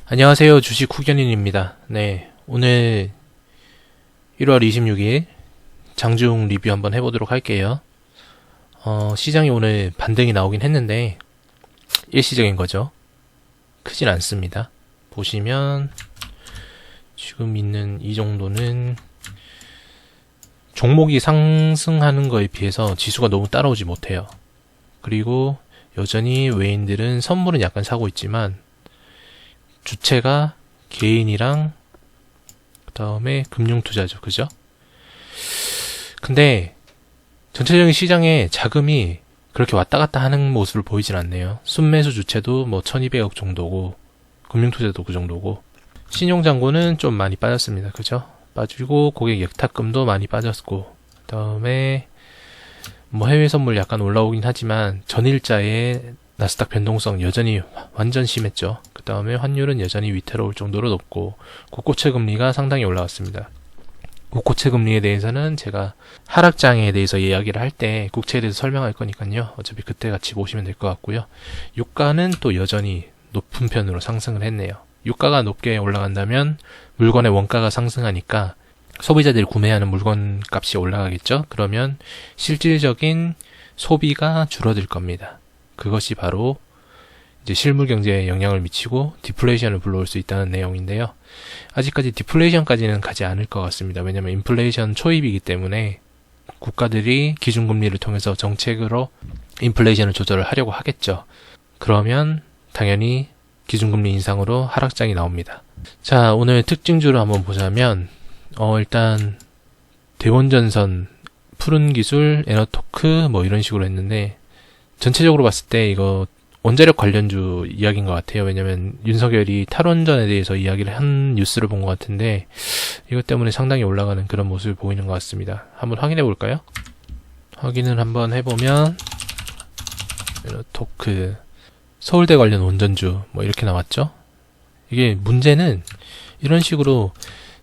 안녕하세요. 주식 후견인입니다. 네, 오늘 1월 26일 장중 리뷰 한번 해보도록 할게요. 시장이 오늘 반등이 나오긴 했는데 일시적인 거죠. 크진 않습니다. 보시면 지금 있는 이 정도는 종목이 상승하는 거에 비해서 지수가 너무 따라오지 못해요. 그리고 여전히 외인들은 선물은 약간 사고 있지만 주체가 개인이랑 그 다음에 금융투자죠. 그죠? 근데 전체적인 시장에 자금이 그렇게 왔다 갔다 하는 모습을 보이진 않네요. 순매수 주체도 뭐 1200억 정도고 금융투자도 그 정도고 신용잔고는 좀 많이 빠졌습니다. 그죠? 빠지고 고객 예탁금도 많이 빠졌고 그 다음에 뭐 해외 선물 약간 올라오긴 하지만 전일자의 나스닥 변동성 여전히 완전 심했죠. 그 다음에 환율은 여전히 위태로울 정도로 높고 국고채 금리가 상당히 올라왔습니다. 국고채 금리에 대해서는 제가 하락장에 대해서 이야기를 할 때 국채에 대해서 설명할 거니까요. 어차피 그때 같이 보시면 될 것 같고요. 유가는 또 여전히 높은 편으로 상승을 했네요. 유가가 높게 올라간다면 물건의 원가가 상승하니까 소비자들이 구매하는 물건 값이 올라가겠죠. 그러면 실질적인 소비가 줄어들 겁니다. 그것이 바로 이제 실물 경제에 영향을 미치고 디플레이션을 불러올 수 있다는 내용인데요. 아직까지 디플레이션까지는 가지 않을 것 같습니다. 왜냐하면 인플레이션 초입이기 때문에 국가들이 기준금리를 통해서 정책으로 인플레이션을 조절을 하려고 하겠죠. 그러면 당연히 기준금리 인상으로 하락장이 나옵니다. 자, 오늘 특징주를 한번 보자면 일단 대원전선, 푸른기술, 에너토크 뭐 이런 식으로 했는데 전체적으로 봤을 때 이거 원자력 관련주 이야기인 것 같아요. 왜냐면 윤석열이 탈원전에 대해서 이야기를 한 뉴스를 본 것 같은데 이것 때문에 상당히 올라가는 그런 모습을 보이는 것 같습니다. 한번 확인해 볼까요? 확인을 한번 해보면 에너토크, 서울대 관련 원전주 뭐 이렇게 나왔죠. 이게 문제는 이런 식으로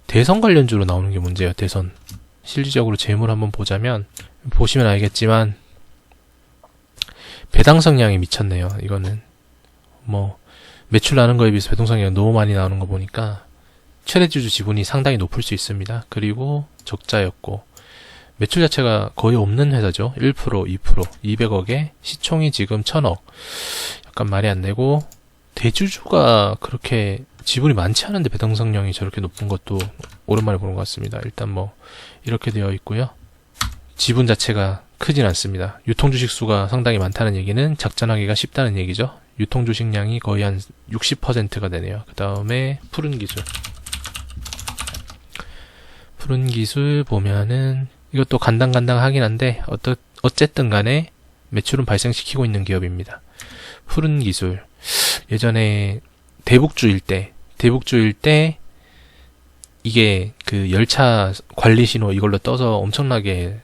대선 관련주로 나오는 게 문제예요. 대선. 실질적으로 재물 한번 보자면 보시면 알겠지만 배당 성량이 미쳤네요. 이거는 뭐 매출 나는 거에 비해서 배당 성량이 너무 많이 나오는 거 보니까 최대주주 지분이 상당히 높을 수 있습니다. 그리고 적자였고 매출 자체가 거의 없는 회사죠. 1%, 2%, 200억에 시총이 지금 1000억. 약간 말이 안 되고 대주주가 그렇게 지분이 많지 않은데 배당 성량이 저렇게 높은 것도 오랜만에 보는 것 같습니다. 일단 뭐 이렇게 되어 있고요. 지분 자체가 크진 않습니다. 유통주식 수가 상당히 많다는 얘기는 작전하기가 쉽다는 얘기죠. 유통주식량이 거의 한 60%가 되네요. 그 다음에 푸른기술 보면은 이것도 간당간당하긴 한데 어쨌든 간에 매출은 발생시키고 있는 기업입니다. 푸른기술 예전에 대북주일 때 이게 그 열차 관리 신호 이걸로 떠서 엄청나게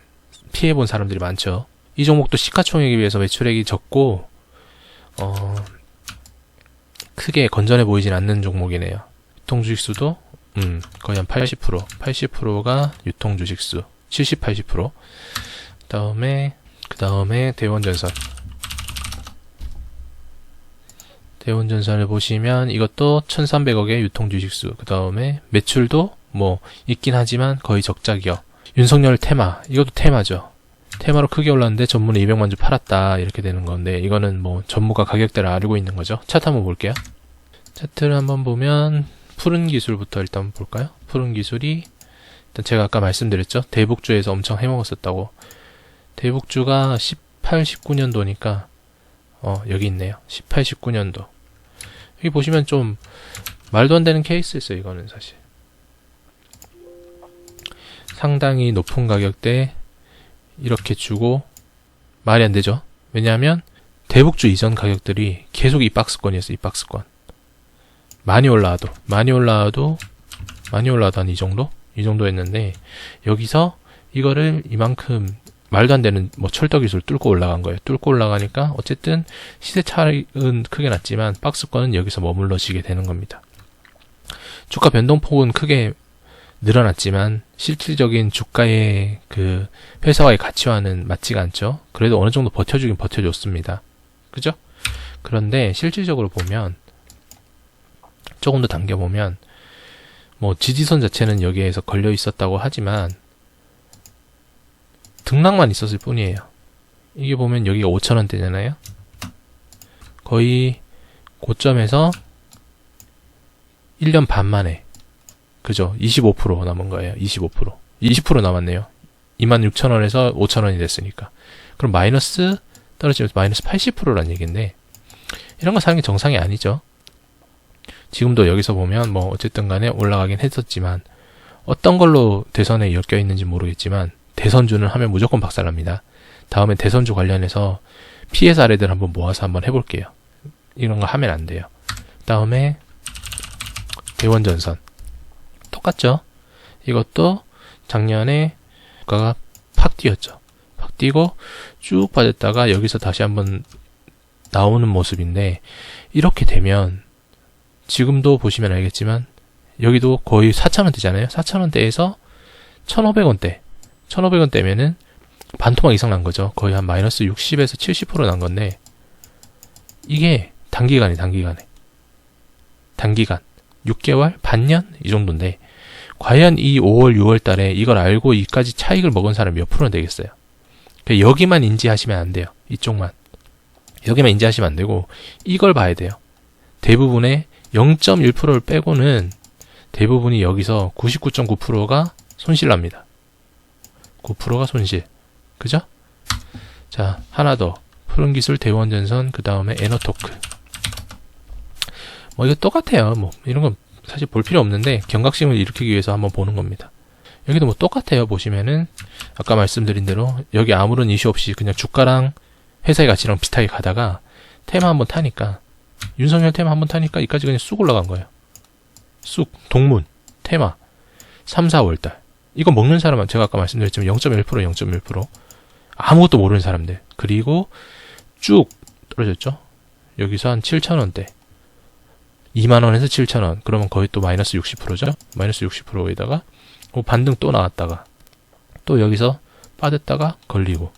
피해본 사람들이 많죠. 이 종목도 시가총액에 비해서 매출액이 적고 크게 건전해 보이진 않는 종목이네요. 유통주식수도 거의 한 80%가 유통주식수 70, 80%. 그 다음에 대원전선을 보시면 이것도 1300억의 유통주식수. 그 다음에 매출도 뭐 있긴 하지만 거의 적자 기업. 윤석열 테마, 이것도 테마죠. 테마로 크게 올랐는데 전문에 200만 주 팔았다 이렇게 되는 건데 이거는 뭐 전무가 가격대를 알고 있는 거죠. 차트 한번 볼게요. 차트를 한번 보면 푸른기술부터 일단 볼까요? 푸른기술이 일단 제가 아까 말씀드렸죠. 대북주에서 엄청 해먹었었다고. 대북주가 18, 19년도니까 여기 있네요. 18, 19년도. 여기 보시면 좀 말도 안 되는 케이스였어요. 이거는 사실 상당히 높은 가격대 이렇게 주고 말이 안 되죠. 왜냐하면 대북주 이전 가격들이 계속 이 박스권이었어요. 이 박스권 많이 올라와도 한 이 정도 했는데 여기서 이거를 이만큼 말도 안 되는 뭐 철도기술 뚫고 올라간 거예요. 뚫고 올라가니까 어쨌든 시세 차익은 크게 났지만 박스권은 여기서 머물러지게 되는 겁니다. 주가 변동폭은 크게 늘어났지만 실질적인 주가의 그 회사와의 가치와는 맞지가 않죠. 그래도 어느 정도 버텨주긴 버텨줬습니다. 그죠? 그런데 실질적으로 보면 조금 더 당겨보면 뭐 지지선 자체는 여기에서 걸려 있었다고 하지만 등락만 있었을 뿐이에요. 이게 보면 여기가 5,000원대잖아요. 거의 고점에서 1년 반 만에, 그죠? 25% 남은 거예요. 25%. 20% 남았네요. 26,000원에서 5,000원이 됐으니까. 그럼 마이너스 떨어지면서 마이너스 80%란 얘기인데, 이런 거 사는 게 정상이 아니죠. 지금도 여기서 보면 뭐 어쨌든 간에 올라가긴 했었지만, 어떤 걸로 대선에 엮여 있는지 모르겠지만, 대선주는 하면 무조건 박살납니다. 다음에 대선주 관련해서 PS 아래들 한번 모아서 한번 해볼게요. 이런 거 하면 안 돼요. 다음에 대원전선. 똑같죠? 이것도 작년에 주가가 팍 뛰었죠. 팍 뛰고 쭉 빠졌다가 여기서 다시 한번 나오는 모습인데, 이렇게 되면 지금도 보시면 알겠지만 여기도 거의 4,000원대잖아요. 4,000원대에서 1,500원대. 1,500원대면은 반토막 이상 난 거죠. 거의 한 마이너스 60에서 70% 난 건데, 이게 단기간 6개월, 반년 이 정도인데, 과연 이 5월, 6월 달에 이걸 알고 이까지 차익을 먹은 사람이 몇 프로나 되겠어요? 그러니까 여기만 인지하시면 안 돼요. 이쪽만. 여기만 인지하시면 안 되고, 이걸 봐야 돼요. 대부분의 0.1%를 빼고는 대부분이 여기서 99.9%가 손실 납니다. 9%가 손실. 그죠? 자, 하나 더. 푸른기술, 대원전선, 그 다음에 에너토크. 뭐 이거 똑같아요. 뭐 이런 건 사실 볼 필요 없는데 경각심을 일으키기 위해서 한번 보는 겁니다. 여기도 뭐 똑같아요. 보시면은 아까 말씀드린 대로 여기 아무런 이슈 없이 그냥 주가랑 회사의 가치랑 비슷하게 가다가 테마 한번 타니까, 윤석열 테마 한번 타니까 이까지 그냥 쑥 올라간 거예요. 쑥, 동문, 테마 3, 4월달. 이거 먹는 사람은 제가 아까 말씀드렸지만 0.1%, 아무것도 모르는 사람들. 그리고 쭉 떨어졌죠. 여기서 한 7,000원대. 2만원에서 7,000원. 그러면 거의 또 마이너스 60%죠. 마이너스 60%에다가 반등 또 나왔다가 또 여기서 빠졌다가 걸리고.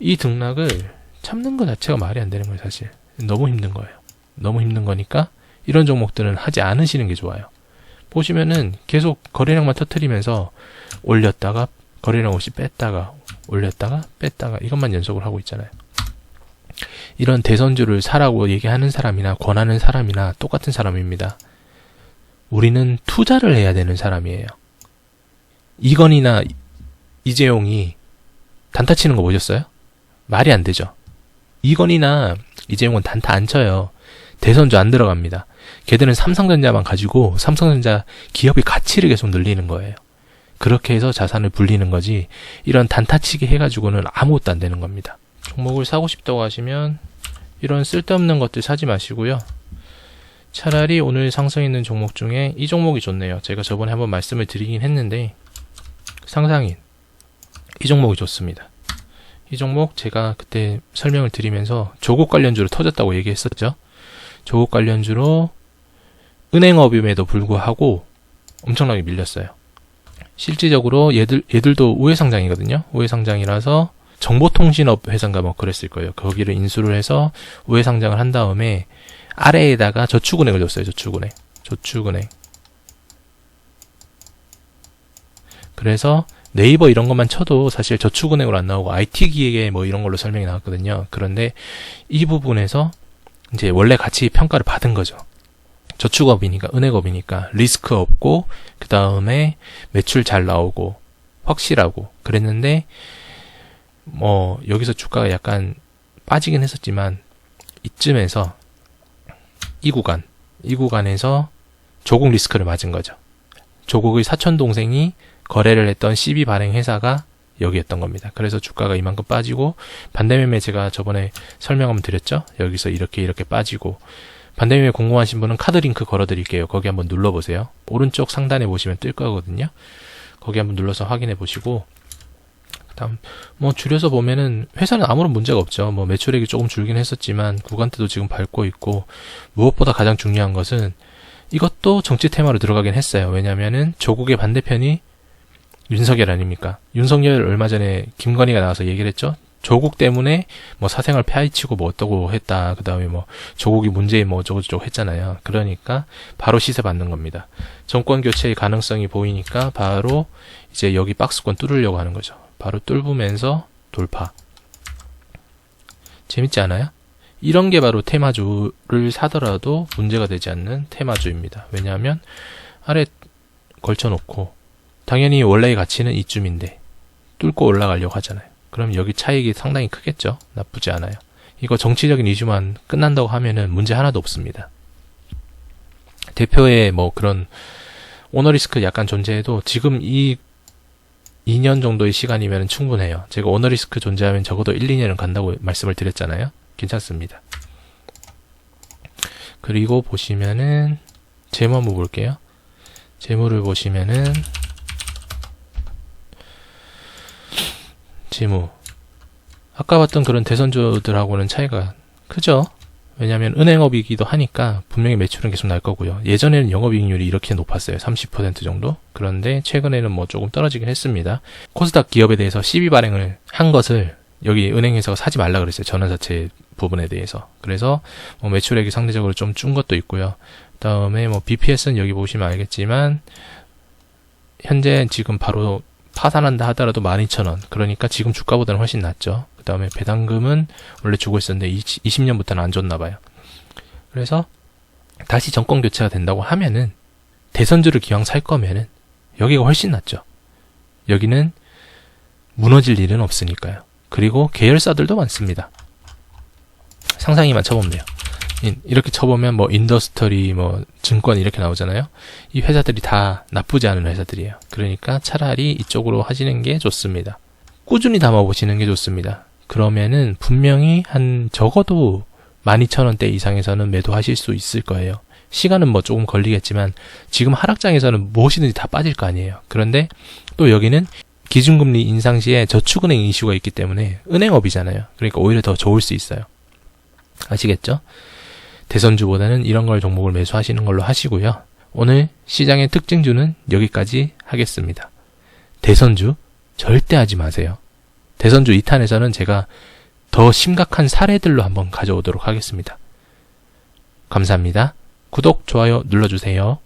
이 등락을 참는 것 자체가 말이 안 되는 거예요. 사실 너무 힘든 거예요. 너무 힘든 거니까 이런 종목들은 하지 않으시는 게 좋아요. 보시면은 계속 거래량만 터뜨리면서 올렸다가 거래량 없이 뺐다가 올렸다가 뺐다가 이것만 연속을 하고 있잖아요. 이런 대선주를 사라고 얘기하는 사람이나 권하는 사람이나 똑같은 사람입니다. 우리는 투자를 해야 되는 사람이에요. 이건희나 이재용이 단타 치는 거 보셨어요? 말이 안 되죠. 이건희나 이재용은 단타 안 쳐요. 대선주 안 들어갑니다. 걔들은 삼성전자만 가지고 삼성전자 기업의 가치를 계속 늘리는 거예요. 그렇게 해서 자산을 불리는 거지, 이런 단타치기 해가지고는 아무것도 안 되는 겁니다. 종목을 사고 싶다고 하시면 이런 쓸데없는 것들 사지 마시고요. 차라리 오늘 상승있는 종목 중에 이 종목이 좋네요. 제가 저번에 한번 말씀을 드리긴 했는데, 상상인 이 종목이 좋습니다. 이 종목 제가 그때 설명을 드리면서 조국 관련주로 터졌다고 얘기했었죠. 조국 관련주로 은행업임에도 불구하고 엄청나게 밀렸어요. 실질적으로 얘들도 우회상장이거든요. 우회상장이라서 정보통신업 회사인가 뭐 그랬을 거예요. 거기를 인수를 해서 우회상장을 한 다음에 아래에다가 저축은행을 줬어요. 저축은행. 그래서 네이버 이런 것만 쳐도 사실 저축은행으로 안 나오고 IT기획에 뭐 이런 걸로 설명이 나왔거든요. 그런데 이 부분에서 이제 원래 가치 평가를 받은 거죠. 저축업이니까, 은행업이니까 리스크 없고, 그 다음에 매출 잘 나오고 확실하고 그랬는데, 뭐 여기서 주가가 약간 빠지긴 했었지만 이쯤에서 이 구간에서 조국 리스크를 맞은 거죠. 조국의 사촌 동생이 거래를 했던 CB 발행 회사가 여기였던 겁니다. 그래서 주가가 이만큼 빠지고, 반대매매 제가 저번에 설명 한번 드렸죠. 여기서 이렇게 빠지고, 반대매매 궁금하신 분은 카드 링크 걸어드릴게요. 거기 한번 눌러보세요. 오른쪽 상단에 보시면 뜰 거거든요. 거기 한번 눌러서 확인해 보시고, 그다음 뭐 줄여서 보면은 회사는 아무런 문제가 없죠. 뭐 매출액이 조금 줄긴 했었지만 구간대도 지금 밟고 있고, 무엇보다 가장 중요한 것은 이것도 정치 테마로 들어가긴 했어요. 왜냐면은 조국의 반대편이 윤석열 아닙니까? 윤석열 얼마 전에 김건희가 나와서 얘기를 했죠. 조국 때문에 뭐 사생활 파헤치고 뭐 어떠고 했다. 그 다음에 뭐 조국이 문재인 뭐 어쩌고저쩌고 했잖아요. 그러니까 바로 시세 받는 겁니다. 정권 교체의 가능성이 보이니까 바로 이제 여기 박스권 뚫으려고 하는 거죠. 바로 뚫으면서 돌파. 재밌지 않아요? 이런 게 바로 테마주를 사더라도 문제가 되지 않는 테마주입니다. 왜냐하면 아래 걸쳐놓고 당연히 원래의 가치는 이쯤인데 뚫고 올라가려고 하잖아요. 그럼 여기 차익이 상당히 크겠죠. 나쁘지 않아요. 이거 정치적인 이슈만 끝난다고 하면은 문제 하나도 없습니다. 대표의 뭐 그런 오너리스크 약간 존재해도 지금 이 2년 정도의 시간이면 충분해요. 제가 오너리스크 존재하면 적어도 1, 2년은 간다고 말씀을 드렸잖아요. 괜찮습니다. 그리고 보시면은 재무 한번 볼게요. 재무를 보시면은 재무 아까 봤던 그런 대선주들하고는 차이가 크죠. 왜냐하면 은행업이기도 하니까 분명히 매출은 계속 날 거고요. 예전에는 영업이익률이 이렇게 높았어요. 30% 정도. 그런데 최근에는 뭐 조금 떨어지긴 했습니다. 코스닥 기업에 대해서 시비 발행을 한 것을 여기 은행에서 사지 말라 그랬어요. 전환사채 부분에 대해서. 그래서 뭐 매출액이 상대적으로 좀 준 것도 있고요. 그다음에 뭐 BPS는 여기 보시면 알겠지만 현재 지금 바로 파산한다 하더라도 12,000원. 그러니까 지금 주가보다는 훨씬 낫죠. 그 다음에 배당금은 원래 주고 있었는데 20년부터는 안 줬나 봐요. 그래서 다시 정권 교체가 된다고 하면은 대선주를 기왕 살 거면은 여기가 훨씬 낫죠. 여기는 무너질 일은 없으니까요. 그리고 계열사들도 많습니다. 상상이만 쳐보면 돼요. 이렇게 쳐보면 뭐 인더스터리 뭐 증권 이렇게 나오잖아요. 이 회사들이 다 나쁘지 않은 회사들이에요. 그러니까 차라리 이쪽으로 하시는 게 좋습니다. 꾸준히 담아보시는 게 좋습니다. 그러면은 분명히 한 적어도 12,000원대 이상에서는 매도하실 수 있을 거예요. 시간은 뭐 조금 걸리겠지만 지금 하락장에서는 무엇이든지 다 빠질 거 아니에요. 그런데 또 여기는 기준금리 인상 시에 저축은행 이슈가 있기 때문에 은행업이잖아요. 그러니까 오히려 더 좋을 수 있어요. 아시겠죠? 대선주보다는 이런 걸 종목을 매수하시는 걸로 하시고요. 오늘 시장의 특징주는 여기까지 하겠습니다. 대선주 절대 하지 마세요. 대선주 2탄에서는 제가 더 심각한 사례들로 한번 가져오도록 하겠습니다. 감사합니다. 구독, 좋아요 눌러주세요.